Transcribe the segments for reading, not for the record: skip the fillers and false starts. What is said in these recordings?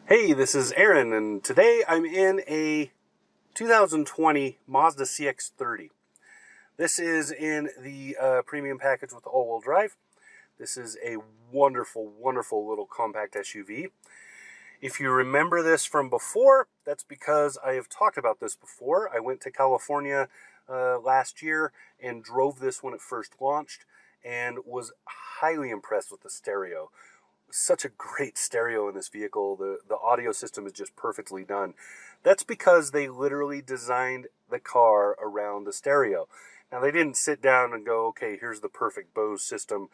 Hey, this is Aaron, and today I'm in a 2020 Mazda CX-30. This is in the premium package with the all-wheel drive. This is a wonderful, wonderful little compact SUV. If you remember this from before, that's because I have talked about this before. I went to California last year and drove this when it first launched and was highly impressed with the stereo. Such a great stereo in this vehicle. The audio system is just perfectly done. That's because they literally designed the car around the stereo. Now, they didn't sit down and go, okay, here's the perfect Bose system.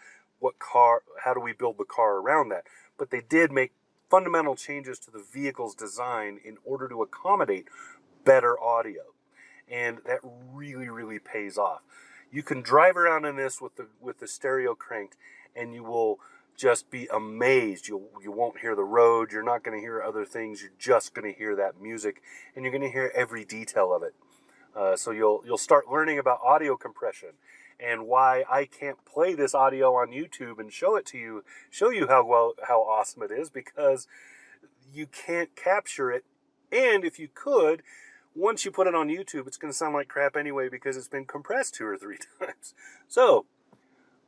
How do we build the car around that? But they did make fundamental changes to the vehicle's design in order to accommodate better audio. And that really, really pays off. You can drive around in this with the stereo cranked, and you will just be amazed. You won't hear the road. You're not going to hear other things. You're just going to hear that music, and you're going to hear every detail of it. So you'll start learning about audio compression and why I can't play this audio on YouTube and show you how awesome it is, because you can't capture it. And if you could, once you put it on YouTube, it's going to sound like crap anyway because it's been compressed 2 or 3 times. So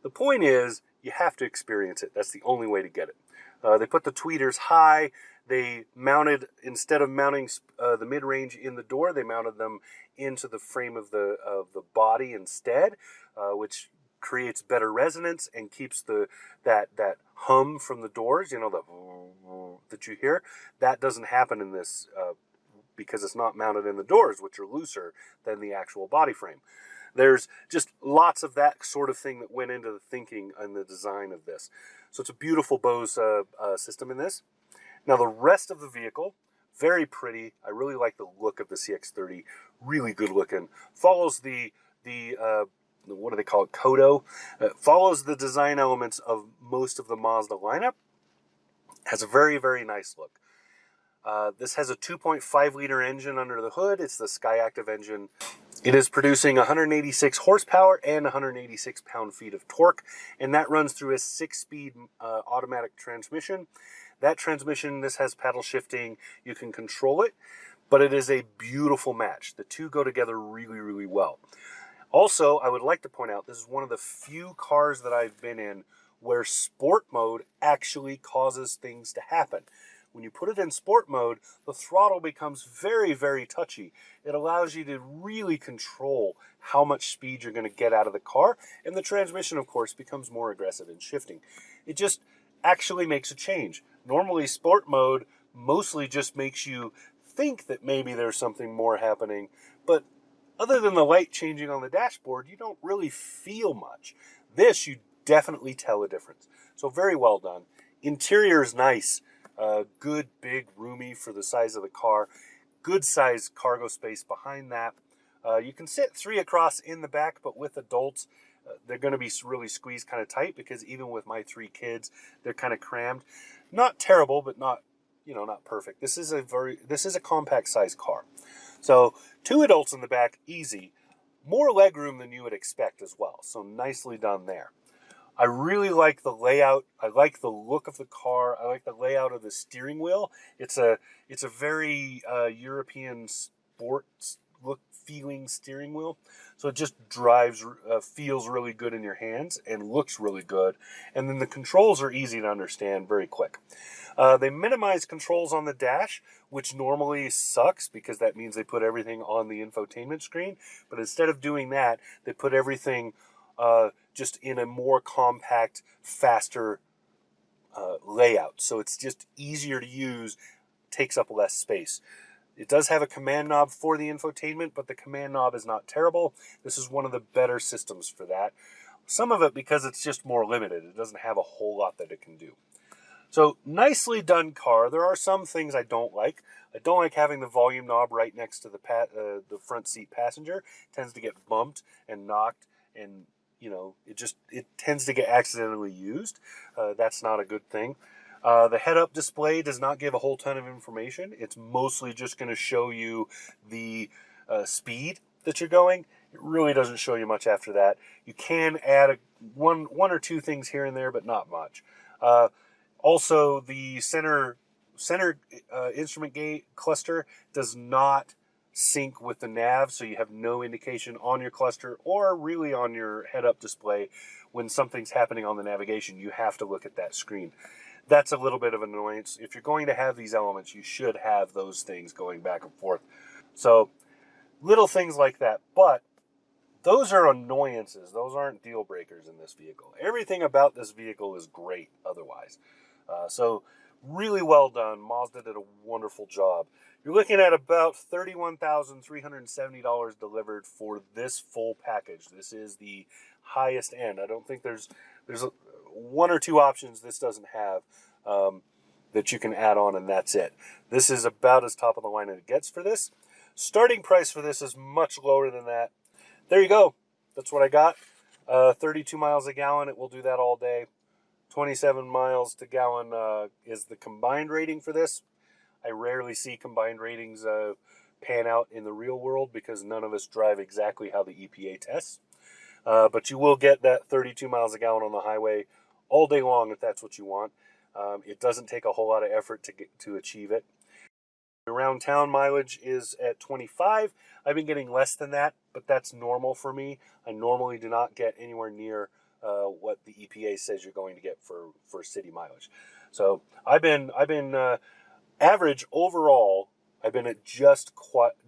the point is, you have to experience it. That's the only way to get it. They put the tweeters high. They mounted, instead of mounting the mid-range in the door, they mounted them into the frame of the body instead, which creates better resonance and keeps that hum from the doors, that you hear. That doesn't happen in this because it's not mounted in the doors, which are looser than the actual body frame. There's just lots of that sort of thing that went into the thinking and the design of this. So it's a beautiful Bose system in this. Now the rest of the vehicle, very pretty. I really like the look of the CX-30. Really good looking. Follows the what do they call it? Kodo. Follows the design elements of most of the Mazda lineup. Has a very, very nice look. This has a 2.5-liter engine under the hood. It's the Skyactiv engine. It is producing 186 horsepower and 186 pound-feet of torque, and that runs through a 6-speed automatic transmission. That transmission, this has paddle shifting. You can control it, but it is a beautiful match. The two go together really, really well. Also, I would like to point out, this is one of the few cars that I've been in where sport mode actually causes things to happen. When you put it in sport mode, the throttle becomes very, very touchy. It allows you to really control how much speed you're going to get out of the car, and the transmission, of course, becomes more aggressive in shifting. It just actually makes a change. Normally, sport mode mostly just makes you think that maybe there's something more happening, but other than the light changing on the dashboard, you don't really feel much. This, you definitely tell a difference. So very well done. Interior is nice. Good, big, roomy for the size of the car. Good size cargo space behind that. You can sit 3 across in the back, but with adults, they're going to be really squeezed kind of tight, because even with my 3 kids, they're kind of crammed. Not terrible, but not perfect. This is a compact size car. So 2 adults in the back, easy. More legroom than you would expect as well. So nicely done there. I really like the layout. I like the look of the car. I like the layout of the steering wheel. It's a very European sports look feeling steering wheel. So it just feels really good in your hands and looks really good. And then the controls are easy to understand, very quick. They minimize controls on the dash, which normally sucks because that means they put everything on the infotainment screen. But instead of doing that, they put everything just in a more compact, faster layout. So it's just easier to use, takes up less space. It does have a command knob for the infotainment, but the command knob is not terrible. This is one of the better systems for that. Some of it because it's just more limited. It doesn't have a whole lot that it can do. So nicely done car. There are some things I don't like. I don't like having the volume knob right next to the front seat passenger. It tends to get bumped and knocked, and it tends to get accidentally used. That's not a good thing. The head-up display does not give a whole ton of information. It's mostly just going to show you the speed that you're going. It really doesn't show you much after that. You can add one or two things here and there, but not much. Also, the center center instrument gate cluster does not sync with the nav, so you have no indication on your cluster or really on your head-up display when something's happening on the navigation. You have to look at that screen. That's a little bit of an annoyance. If you're going to have these elements, you should have those things going back and forth. So little things like that, but those are annoyances. Those aren't deal breakers in this vehicle. Everything about this vehicle is great otherwise. So really well done. Mazda did a wonderful job. You're looking at about $31,370 delivered for this full package. This is the highest end. I don't think there's one or two options this doesn't have that you can add on, and that's it. This is about as top of the line as it gets for this. Starting price for this is much lower than that. There you go. That's what I got. 32 miles a gallon. It will do that all day. 27 miles to gallon is the combined rating for this. I rarely see combined ratings pan out in the real world because none of us drive exactly how the EPA tests. But you will get that 32 miles a gallon on the highway all day long if that's what you want. It doesn't take a whole lot of effort to achieve it. Around town mileage is at 25. I've been getting less than that, but that's normal for me. I normally do not get anywhere near what the EPA says you're going to get for city mileage. So I've been average overall. I've been at just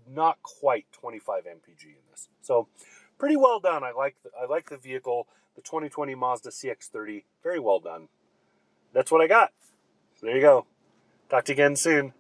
not quite 25 mpg in this. So pretty well done. I like the vehicle, the 2020 Mazda CX-30. Very well done. That's what I got. So there you go. Talk to you again soon.